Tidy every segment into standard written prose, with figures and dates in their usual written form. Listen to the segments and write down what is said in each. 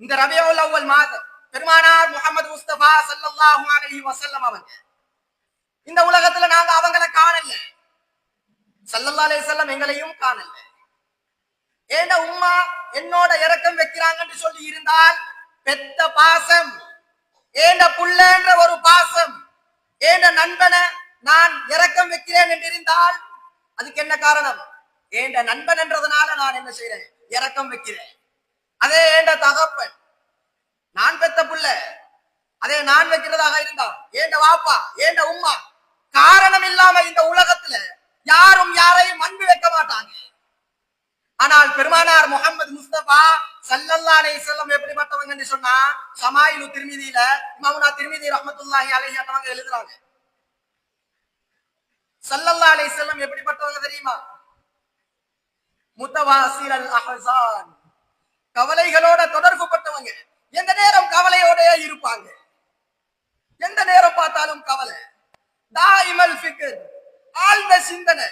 இந்த ரபியுல் அவ்வல் மாதம் பெருமானார் முஹம்மது முஸ்தபா ஸல்லல்லாஹு அலைஹி வஸல்லம் அவங்க இந்த உலகத்துல நாங்க அவங்கள காணல, ஸல்லல்லாஹு அலைஹி வஸல்லம் எங்களையும் காணல. ஏண்ட உம்மா என்னோட இரக்கம் வைக்கிறாங்கன்னு சொல்லி இருந்தால் பெத்த பாசம், ஏண்ட புள்ளன்ற ஒரு பாசம், ஏண்ட நண்பனை நான் இரக்கம் வைக்கிறேன் என்று இருந்தால் அதுக்கு என்ன காரணம்? ஏண்ட நண்பன் என்றதுனால நான் என்ன செய்யறேன்? இரக்கம் வைக்கிறேன். அதே ஏண்ட தகப்பன், நான் பெத்த புள்ள, அதே நான் வைக்கிறதாக இருந்தா ஏண்ட வாப்பா ஏண்ட உம்மா, காரணம் இல்லாம இந்த உலகத்துல யாரும் யாரையும் அன்பு வைக்க மாட்டாங்க. ஆனால் பெருமானார் முஹம்மது முஸ்தபா ஸல்லல்லாஹு அலைஹி வஸல்லம் எப்படிப்பட்டவங்க என்று சொன்னா, ஷமாயிலு திர்மிதியில இமாமுனா திர்மிதி ரஹ்மத்துல்லாஹி அலைஹி அவங்க எழுதுறாங்க, ஸல்லல்லாஹு அலைஹி வஸல்லம் எப்படிப்பட்டவங்க தெரியுமா? முத்தவாசில் அஹ்ஸான், கவலைகளோட தொடர்பு பட்டவங்க. எந்த நேரம் கவலையோட இருப்பாங்க, எந்த நேரம் பார்த்தாலும் கவலை. தாயிமல் ஃபிக்ர், ஆழ்ந்த சிந்தனை.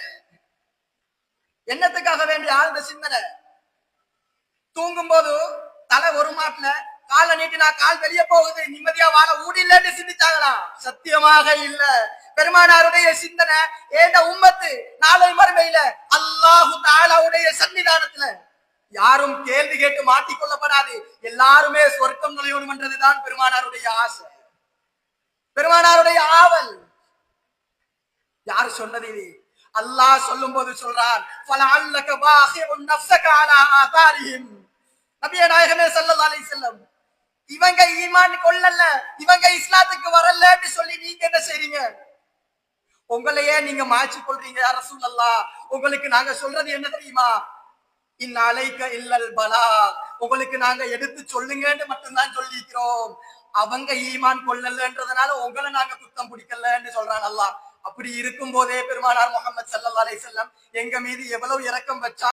என்னத்துக்காக வேண்டிய ஆழ்ந்த சிந்தனை? தூங்கும் போது தலை ஒரு மாட்டுல காலை நீட்டினா கால் வெளியே போகுது, நிம்மதியா வாழ ஊடில்லன்னு சிந்திச்சாங்களா? சத்தியமாக இல்ல. பெருமானாருடைய சிந்தனை ஏண்ட உம்மத்து நாளை மறுமையில அல்லாஹு தஆலாவுடைய சன்னிதானத்துல யாரும் கேள்வி கேட்டு மாட்டிக்கொள்ளப்படாது, எல்லாருமே சொர்க்கம் நுழையணும் என்றதுதான் பெருமானாருடைய ஆசை, பெருமானாருடைய ஆவல். யாரு சொன்னது? அல்லாஹ் சொல்லும் போது சொல்றான், ஃபலஅல்லக பாஹிஉன் நஃப்ஸக அலா ஆதாரிஹிம். நபியே நாயகமே ஸல்லல்லாஹு அலைஹி வஸல்லம், இவங்க ஈமான் கொள்ளல, இவங்க இஸ்லாத்துக்கு வரலன்னு சொல்லி நீங்க என்ன செய்றீங்க? உங்களையே நீங்க மாற்றி கொள்றீங்க யா ரசூலல்லாஹ். உங்களுக்கு நாங்க சொல்றது என்ன தெரியுமா? இன் அலைக இல்லல் பலாக், உங்களுக்கு நாங்க எடுத்து சொல்லுங்கன்னு மட்டும்தான் சொல்லிக்கிறோம். அவங்க ஈமான் கொள்ளலன்றதுனால உங்களை நாங்க குத்தம் பிடிக்கலன்னு சொல்றான் அல்லாஹ். அப்படி இருக்கும் போதே பெருமானார் முஹம்மது ஸல்லல்லாஹு அலைஹி வஸல்லம் எங்க மீது எவ்வளவு இரக்கம் வச்சா